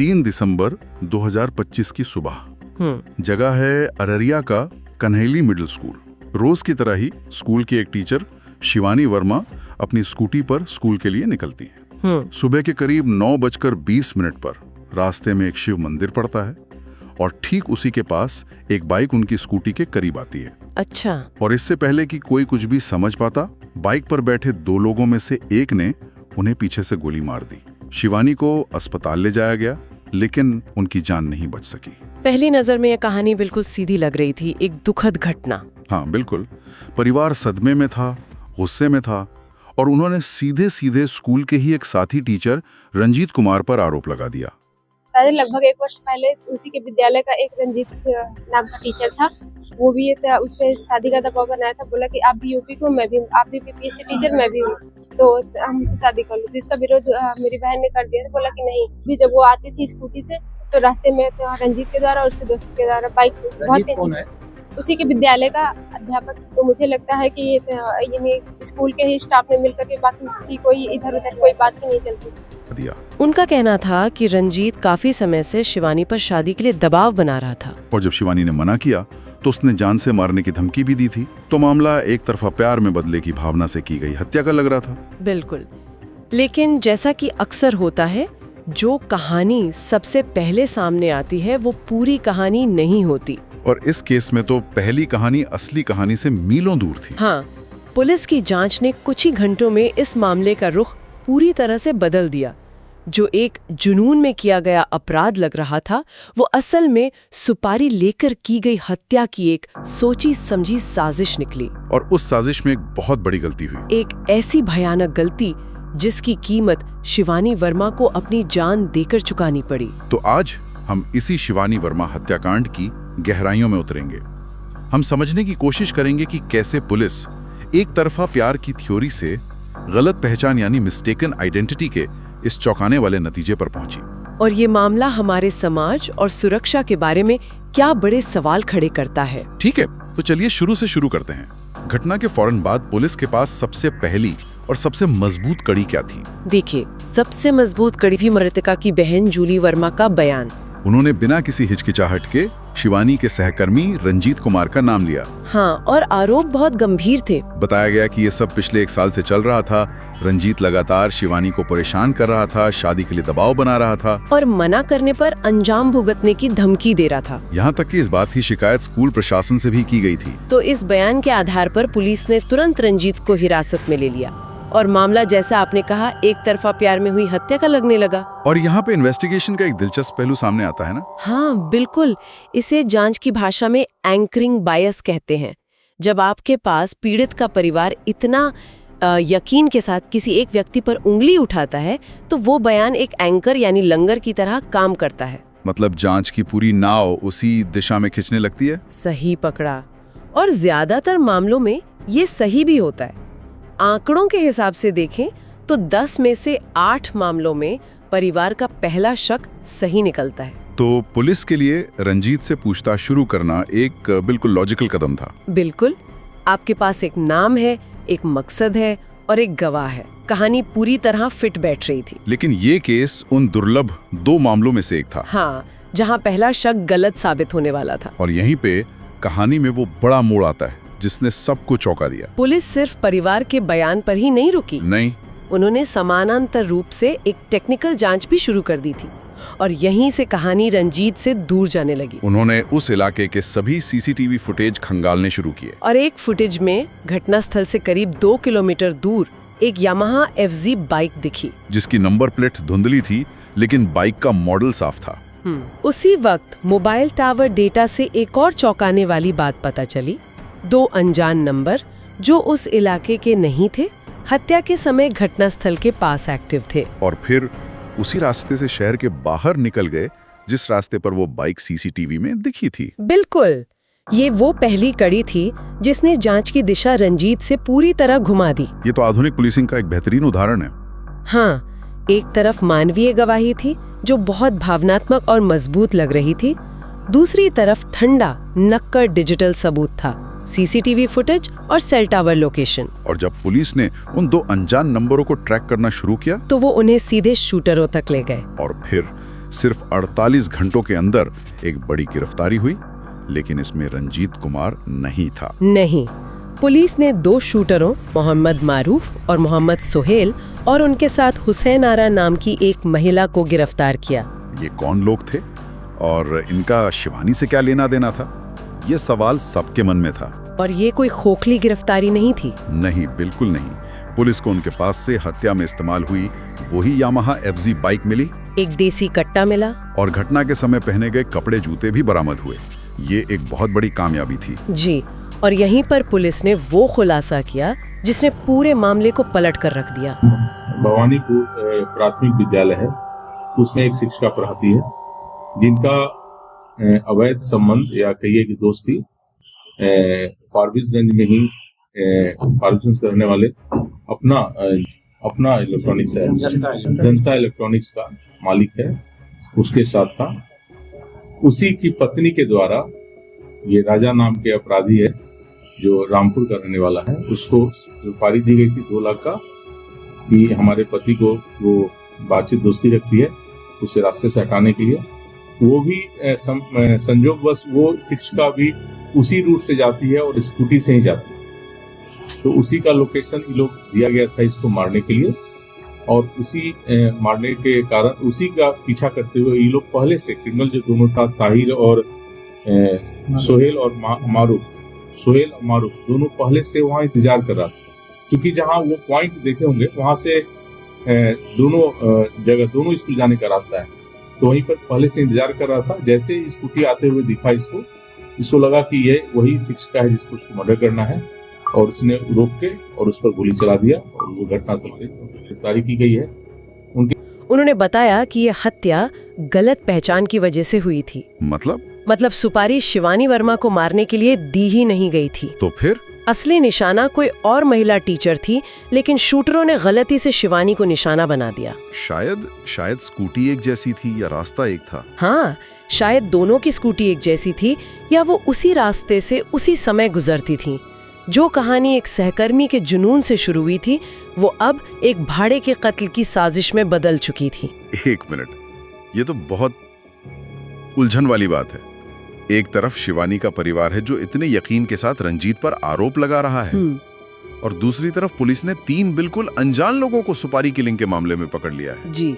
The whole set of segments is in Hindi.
3 दिसंबर 2025 की सुबह। जगह है अररिया का कन्हैली मिडिल स्कूल। रोज की तरह ही स्कूल की एक टीचर शिवानी वर्मा अपनी स्कूटी पर स्कूल के लिए निकलती हैं। सुबह के करीब 9:20 पर रास्ते में एक शिव मंदिर पड़ता है और ठीक उसी के पास एक बाइक उनकी स्कूटी के करीब आती है। अच्छा। और इससे पहले कि कोई कुछ भी समझ पाता, बाइक पर बैठे 2 लोगों में से एक ने उन्हें पीछे से गोली मार दी। शिवानी को अस्पताल ले जाया गया, लेकिन उनकी जान नहीं बच सकी। पहली नजर में यह कहानी बिल्कुल सीधी लग रही थी, एक दुखद घटना। हाँ बिल्कुल। परिवार सदमे में था, गुस्से में था और उन्होंने सीधे सीधे स्कूल के ही एक साथी टीचर रंजीत कुमार पर आरोप लगा दिया। लगभग 1 वर्ष पहले उसी के विद्यालय का एक रंजीत नाम का टीचर था, वो भी उस पर शादी का दबाव बनाया था। बोला कि आप भी यूपी को, मैं भी, आप भी बीपीएससी टीचर, मैं भी हूँ, तो हम मुझसे शादी कर लो। तो इसका विरोध मेरी बहन ने कर दिया। बोला कि नहीं। भी जब वो आती थी स्कूटी से तो रास्ते में रंजीत के द्वारा और उसके दोस्त के द्वारा बाइक से बहुत तेजी से, उसी के विद्यालय का अध्यापक। तो मुझे लगता है कि ये स्कूल के ही स्टाफ ने मिलकर के, बाकी उसकी कोई इधर उधर कोई बात ही नहीं चलती दिया। उनका कहना था कि रंजीत काफी समय से शिवानी पर शादी के लिए दबाव बना रहा था और जब शिवानी ने मना किया तो उसने जान से मारने की धमकी भी दी थी। तो मामला एक तरफा प्यार में बदले की भावना से की गई हत्या का लग रहा था। बिल्कुल। लेकिन जैसा कि अक्सर होता है, जो कहानी सबसे पहले सामने आती है वो पूरी कहानी नहीं होती। और इस केस में तो पहली कहानी असली कहानी से मीलों दूर थी। हाँ, पुलिस की जांच ने कुछ ही घंटों में इस मामले का रुख पूरी तरह से बदल दिया। जो एक जुनून में किया गया अपराध लग रहा था, वो असल में सुपारी लेकर की गई हत्या की एक सोची समझी साजिश निकली। और उस साजिश में एक बहुत बड़ी गलती हुई। एक ऐसी भयानक गलती जिसकी कीमत शिवानी वर्मा को अपनी जान देकर चुकानी पड़ी। तो आज हम इसी शिवानी वर्मा हत्याकांड की गहराइयों में उतरेंगे। हम समझने की कोशिश करेंगे कि कैसे पुलिस एक तरफा प्यार की थ्योरी से गलत पहचान यानी मिस्टेकन आइडेंटिटी के इस चौंकाने वाले नतीजे पर पहुंची। और ये मामला हमारे समाज और सुरक्षा के बारे में क्या बड़े सवाल खड़े करता है। ठीक है, तो चलिए शुरू से शुरू करते हैं। घटना के फौरन बाद पुलिस के पास सबसे पहली और सबसे मजबूत कड़ी क्या थी? देखिए, सबसे मजबूत कड़ी थी मृतका की बहन जूली वर्मा का बयान। उन्होंने बिना किसी हिचकिचाहट के शिवानी के सहकर्मी रंजीत कुमार का नाम लिया। हाँ, और आरोप बहुत गंभीर थे। बताया गया कि ये सब पिछले 1 साल से चल रहा था। रंजीत लगातार शिवानी को परेशान कर रहा था, शादी के लिए दबाव बना रहा था और मना करने पर अंजाम भुगतने की धमकी दे रहा था। यहाँ तक कि इस बात की शिकायत स्कूल प्रशासन से भी की गई थी। तो इस बयान के आधार पर पुलिस ने तुरंत रंजीत को हिरासत में ले लिया और मामला, जैसा आपने कहा, एक तरफा प्यार में हुई हत्या का लगने लगा। और यहाँ पे इन्वेस्टिगेशन का एक दिलचस्प पहलू सामने आता है ना? हाँ बिल्कुल। इसे जांच की भाषा में एंकरिंग बायस कहते हैं। जब आपके पास पीड़ित का परिवार इतना यकीन के साथ किसी एक व्यक्ति पर उंगली उठाता है, तो वो बयान एक एंकर यानी लंगर की तरह काम करता है। मतलब जांच की पूरी नाव उसी दिशा में खिंचने लगती है। सही पकड़ा। और ज्यादातर मामलों में ये सही भी होता है। आंकड़ों के हिसाब से देखें तो 10 में से 8 मामलों में परिवार का पहला शक सही निकलता है। तो पुलिस के लिए रंजीत से पूछताछ शुरू करना एक बिल्कुल लॉजिकल कदम था। बिल्कुल। आपके पास एक नाम है, एक मकसद है और एक गवाह है। कहानी पूरी तरह फिट बैठ रही थी। लेकिन ये केस उन दुर्लभ 2 मामलों में से एक था। हाँ, जहाँ पहला शक गलत साबित होने वाला था। और यहीं पे कहानी में वो बड़ा मोड़ आता है जिसने सबको चौंका दिया। पुलिस सिर्फ परिवार के बयान पर ही नहीं रुकी। नहीं, उन्होंने समानांतर रूप से एक टेक्निकल जांच भी शुरू कर दी थी और यहीं से कहानी रंजीत से दूर जाने लगी। उन्होंने उस इलाके के सभी सीसीटीवी फुटेज खंगालने शुरू किए और एक फुटेज में घटनास्थल से करीब 2 किलोमीटर दूर एक यामाहा FZ बाइक दिखी, जिसकी नंबर प्लेट धुंधली थी, लेकिन बाइक का मॉडल साफ था। उसी वक्त मोबाइल टावर डेटा से एक और चौंकाने वाली बात पता चली। 2 अनजान नंबर जो उस इलाके के नहीं थे, हत्या के समय घटनास्थल के पास एक्टिव थे। और फिर उसी रास्ते से शहर के बाहर निकल गए जिस रास्ते पर वो बाइक सीसीटीवी में दिखी थी। बिल्कुल। ये वो पहली कड़ी थी जिसने जांच की दिशा रंजीत से पूरी तरह घुमा दी। ये तो आधुनिक पुलिसिंग का एक बेहतरीन उदाहरण है। हाँ, एक तरफ मानवीय गवाही थी जो बहुत भावनात्मक और मजबूत लग रही थी, दूसरी तरफ ठंडा नक्कड़ डिजिटल सबूत था, सीसीटीवी फुटेज और सेल टावर लोकेशन। और जब पुलिस ने उन 2 अनजान नंबरों को ट्रैक करना शुरू किया तो वो उन्हें सीधे शूटरों तक ले गए। और फिर सिर्फ 48 घंटों के अंदर एक बड़ी गिरफ्तारी हुई, लेकिन इसमें रंजीत कुमार नहीं था। नहीं, पुलिस ने 2 शूटरों मोहम्मद मारूफ और मोहम्मद सोहेल और उनके साथ हुसैन आरा नाम की एक महिला को गिरफ्तार किया। ये कौन लोग थे और इनका शिवानी से क्या लेना देना था? ये सवाल सबके मन में था। और ये कोई खोखली गिरफ्तारी नहीं थी। नहीं, बिल्कुल नहीं। पुलिस को उनके पास से हत्या में इस्तेमाल हुई वही यामाहा FZ बाइक मिली, एक देसी कट्टा मिला और घटना के समय पहने गए कपड़े जूते भी बरामद हुए। ये एक बहुत बड़ी कामयाबी थी। जी, और यहीं पर पुलिस ने वो खुलासा किया जिसने पूरे मामले को पलट कर रख दिया। भवानीपुर प्राथमिक विद्यालय है, उसमें एक शिक्षिका पढ़ाती है जिनका अवैध संबंध या कहिए कि दोस्ती फारबिसगंज में ही फार्मूलेशन करने वाले अपना इलेक्ट्रॉनिक्स है, जनता इलेक्ट्रॉनिक्स का मालिक है, उसके साथ था। उसी की पत्नी के द्वारा ये राजा नाम के अपराधी है जो रामपुर का रहने वाला है, उसको सुपारी दी गई थी 2 लाख का कि हमारे पति को वो बातचीत दोस्ती रखती है, उसे रास्ते से हटाने के लिए। वो भी संयोगवश वो शिक्षिका भी उसी रूट से जाती है और स्कूटी से ही जाती है, तो उसी का लोकेशन ये लोग दिया गया था इसको मारने के लिए। और उसी मारने के कारण उसी का पीछा करते हुए ये लोग पहले से क्रिमिनल जो दोनों था, ताहिर और सोहेल और मारूफ दोनों पहले से वहाँ इंतजार कर रहा था, क्योंकि जहाँ वो पॉइंट देखे होंगे वहाँ से दोनों स्कूल जाने का रास्ता है, तो वहीं पर पहले से इंतजार कर रहा था। जैसे स्कूटी आते हुए दिखा इसको लगा कि ये वही शिक्षिका है जिसको उसको मर्डर करना है, और उसने रोक के और उस पर गोली चला दिया और वो घटना से गिरफ्तारी की गई है। उन्होंने बताया कि ये हत्या गलत पहचान की वजह से हुई थी। मतलब सुपारी शिवानी वर्मा को मारने के लिए दी ही नहीं गई थी। तो फिर असली निशाना कोई और महिला टीचर थी, लेकिन शूटरों ने गलती से शिवानी को निशाना बना दिया। शायद स्कूटी एक जैसी थी या रास्ता एक था। हाँ, शायद दोनों की स्कूटी एक जैसी थी या वो उसी रास्ते से उसी समय गुजरती थी। जो कहानी एक सहकर्मी के जुनून से शुरू हुई थी, वो अब एक भाड़े के कत्ल की साजिश में बदल चुकी थी। 1 मिनट, ये तो बहुत उलझन वाली बात है। एक तरफ शिवानी का परिवार है जो इतने यकीन के साथ रंजीत पर आरोप लगा रहा है, और दूसरी तरफ पुलिस ने 3 बिल्कुल अनजान लोगों को सुपारी किलिंग के मामले में पकड़ लिया है। जी,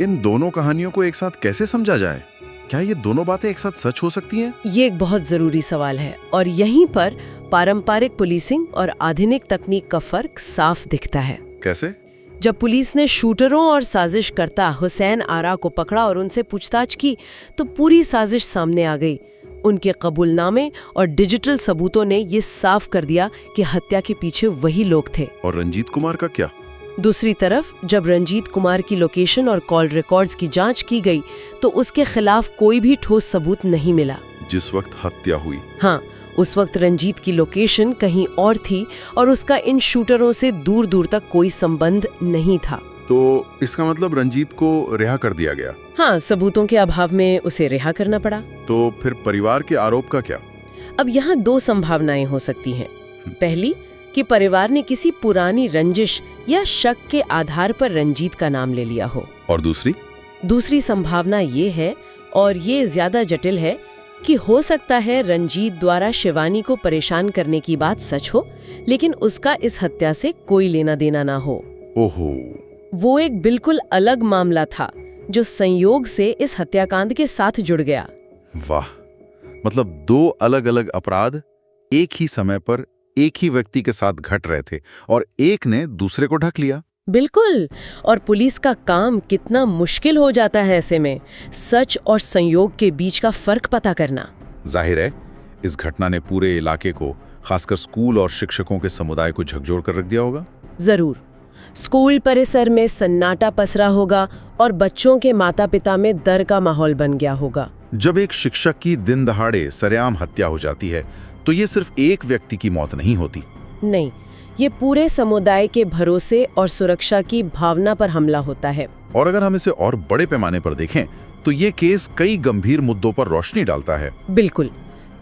इन दोनों कहानियों को एक साथ कैसे समझा जाए? क्या ये दोनों बातें एक साथ सच हो सकती हैं? ये एक बहुत जरूरी सवाल है, और यहीं पर पारंपरिक पुलिसिंग और आधुनिक तकनीक का फर्क साफ दिखता है। कैसे? जब पुलिस ने शूटरों और साजिशकर्ता हुसैन आरा को पकड़ा और उनसे पूछताछ की, तो पूरी साजिश सामने आ गई। उनके कबूलनामे और डिजिटल सबूतों ने ये साफ कर दिया कि हत्या के पीछे वही लोग थे। और रंजीत कुमार का क्या? दूसरी तरफ जब रंजीत कुमार की लोकेशन और कॉल रिकॉर्ड्स की जांच की गई, तो उसके खिलाफ कोई भी ठोस सबूत नहीं मिला। जिस वक्त हत्या हुई, हाँ, उस वक्त रंजीत की लोकेशन कहीं और थी और उसका इन शूटरों से दूर दूर तक कोई संबंध नहीं था। तो इसका मतलब रंजीत को रिहा कर दिया गया? हाँ, सबूतों के अभाव में उसे रिहा करना पड़ा। तो फिर परिवार के आरोप का क्या? अब यहाँ 2 संभावनाएं हो सकती हैं। पहली, कि परिवार ने किसी पुरानी रंजिश या शक के आधार पर रंजीत का नाम ले लिया हो। और दूसरी संभावना ये है, और ये ज्यादा जटिल है, कि हो सकता है रंजीत द्वारा शिवानी को परेशान करने की बात सच हो, लेकिन उसका इस हत्या से कोई लेना देना ना हो। ओहो, वो एक बिल्कुल अलग मामला था जो संयोग से इस हत्याकांड के साथ जुड़ गया। वाह, मतलब 2 अलग-अलग अपराध एक ही समय पर एक ही व्यक्ति के साथ घट रहे थे और एक ने दूसरे को ढक लिया। बिल्कुल, और पुलिस का काम कितना मुश्किल हो जाता है ऐसे में, सच और संयोग के बीच का फर्क पता करना। जाहिर है इस घटना ने पूरे इलाके को, खासकर स्कूल और शिक्षकों के समुदाय को झकझोर कर रख दिया होगा। जरूर, स्कूल परिसर में सन्नाटा पसरा होगा और बच्चों के माता पिता में डर का माहौल बन गया होगा। जब एक शिक्षक की दिन दहाड़े सरेआम हत्या हो जाती है, तो ये सिर्फ एक व्यक्ति की मौत नहीं होती। नहीं, ये पूरे समुदाय के भरोसे और सुरक्षा की भावना पर हमला होता है। और अगर हम इसे और बड़े पैमाने पर देखें, तो ये केस कई गंभीर मुद्दों पर रोशनी डालता है। बिल्कुल,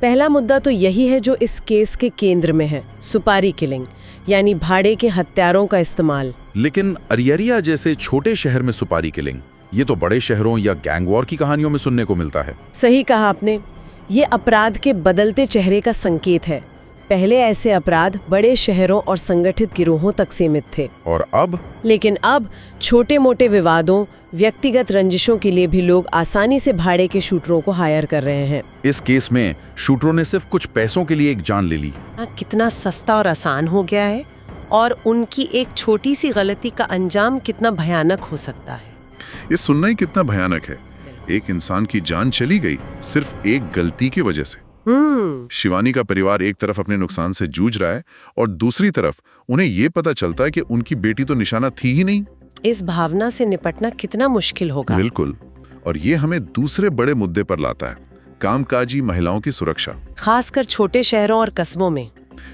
पहला मुद्दा तो यही है जो इस केस के केंद्र में है, सुपारी किलिंग, यानी भाड़े के हत्यारों का इस्तेमाल। लेकिन अरियरिया जैसे छोटे शहर में सुपारी किलिंग, ये तो बड़े शहरों या गैंग वॉर की कहानियों में सुनने को मिलता है। सही कहा आपने। ये अपराध के बदलते चेहरे का संकेत है। पहले ऐसे अपराध बड़े शहरों और संगठित गिरोहों तक सीमित थे, और अब लेकिन अब छोटे मोटे विवादों, व्यक्तिगत रंजिशों के लिए भी लोग आसानी से भाड़े के शूटरों को हायर कर रहे हैं। इस केस में शूटरों ने सिर्फ कुछ पैसों के लिए एक जान ले ली। कितना सस्ता और आसान हो गया है, और उनकी एक छोटी सी गलती का अंजाम कितना भयानक हो सकता है। ये सुनना ही कितना भयानक है। एक इंसान की जान चली गई सिर्फ एक गलती की वजह से। शिवानी का परिवार एक तरफ अपने नुकसान से जूझ रहा है और दूसरी तरफ उन्हें ये पता चलता है कि उनकी बेटी तो निशाना थी ही नहीं। इस भावना से निपटना कितना मुश्किल होगा। बिल्कुल, और ये हमें दूसरे बड़े मुद्दे पर लाता है, कामकाजी महिलाओं की सुरक्षा, खासकर छोटे शहरों और कस्बों में।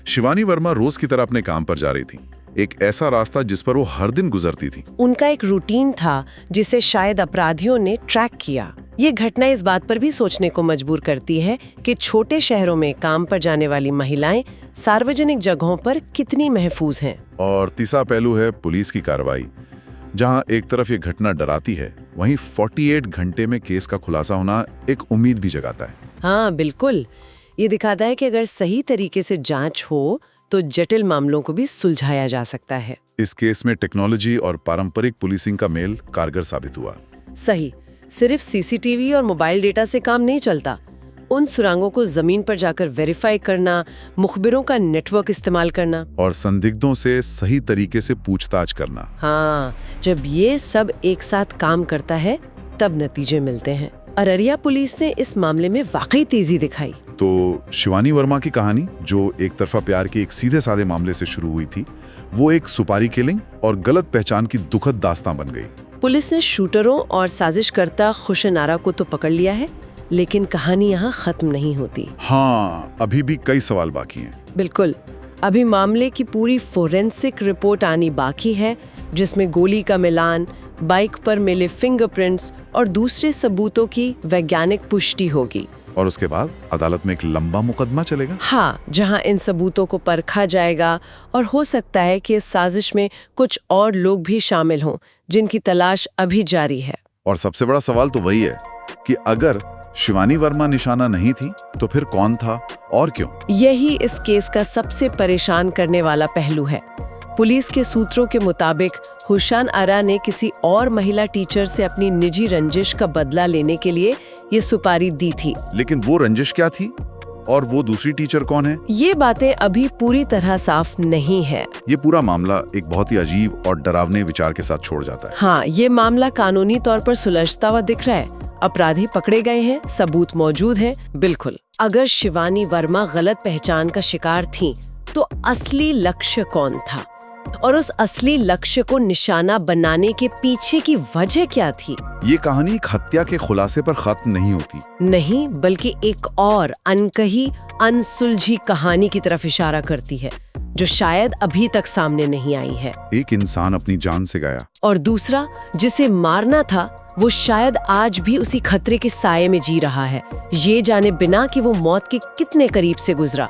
शिवानी वर्मा रोज की तरह अपने काम पर जा रही थी, एक ऐसा रास्ता जिस पर वो हर दिन गुजरती थी। उनका एक रूटीन था जिसे शायद अपराधियों ने ट्रैक किया। ये घटना इस बात पर भी सोचने को मजबूर करती है कि छोटे शहरों में काम पर जाने वाली महिलाएं सार्वजनिक जगहों पर कितनी महफूज हैं। और तीसरा पहलू है पुलिस की कार्रवाई। जहां एक तरफ ये घटना डराती है, वहीं 48 घंटे में केस का खुलासा होना एक उम्मीद भी जगाता है। हाँ बिल्कुल, ये दिखाता है कि अगर सही तरीके से जांच हो तो जटिल मामलों को भी सुलझाया जा सकता है। इस केस में टेक्नोलॉजी और पारंपरिक पुलिसिंग का मेल कारगर साबित हुआ। सही, सिर्फ सीसीटीवी और मोबाइल डेटा से काम नहीं चलता। उन सुरांगों को जमीन पर जाकर वेरीफाई करना, मुखबिरों का नेटवर्क इस्तेमाल करना और संदिग्धों से सही तरीके से पूछताछ करना। हाँ, जब ये सब एक साथ काम करता है तब नतीजे मिलते हैं। अररिया पुलिस ने इस मामले में वाकई तेजी दिखाई। तो शिवानी वर्मा की कहानी, जो एक तरफा प्यार के एक सीधे साधे मामले से शुरू हुई थी, वो एक सुपारी किलिंग और गलत पहचान की दुखद दास्तां बन गई। पुलिस ने शूटरों और साजिशकर्ता खुशनारा को तो पकड़ लिया है, लेकिन कहानी यहाँ खत्म नहीं होती। हाँ, अभी भी कई सवाल बाकी हैं। बिल्कुल, अभी मामले की पूरी फोरेंसिक रिपोर्ट आनी बाकी है, जिसमें गोली का मिलान, बाइक पर मिले फिंगरप्रिंट्स और दूसरे सबूतों की वैज्ञानिक पुष्टि होगी। और उसके बाद अदालत में एक लंबा मुकदमा चलेगा। हाँ, जहां इन सबूतों को परखा जाएगा और हो सकता है कि इस साजिश में कुछ और लोग भी शामिल हों, जिनकी तलाश अभी जारी है। और सबसे बड़ा सवाल तो वही है कि अगर शिवानी वर्मा निशाना नहीं थी तो फिर कौन था और क्यों? यही इस केस का सबसे परेशान करने वाला पहलू है। पुलिस के सूत्रों के मुताबिक हुसैन आरा ने किसी और महिला टीचर से अपनी निजी रंजिश का बदला लेने के लिए ये सुपारी दी थी। लेकिन वो रंजिश क्या थी और वो दूसरी टीचर कौन है? ये बातें अभी पूरी तरह साफ नहीं है। ये पूरा मामला एक बहुत ही अजीब और डरावने विचार के साथ छोड़ जाता है। हाँ, ये मामला कानूनी तौर पर सुलझता हुआ दिख रहा है। अपराधी पकड़े गए हैं, सबूत मौजूद हैं। बिल्कुल, अगर शिवानी वर्मा गलत पहचान का शिकार थी तो असली लक्ष्य कौन था, और उस असली लक्ष्य को निशाना बनाने के पीछे की वजह क्या थी? ये कहानी एक हत्या के खुलासे पर खत्म नहीं होती। नहीं, बल्कि एक और अनकही, अनसुलझी कहानी की तरफ इशारा करती है, जो शायद अभी तक सामने नहीं आई है। एक इंसान अपनी जान से गया और दूसरा, जिसे मारना था, वो शायद आज भी उसी खतरे के साये में जी रहा है, ये जाने बिना कि वो मौत के कितने करीब से गुजरा।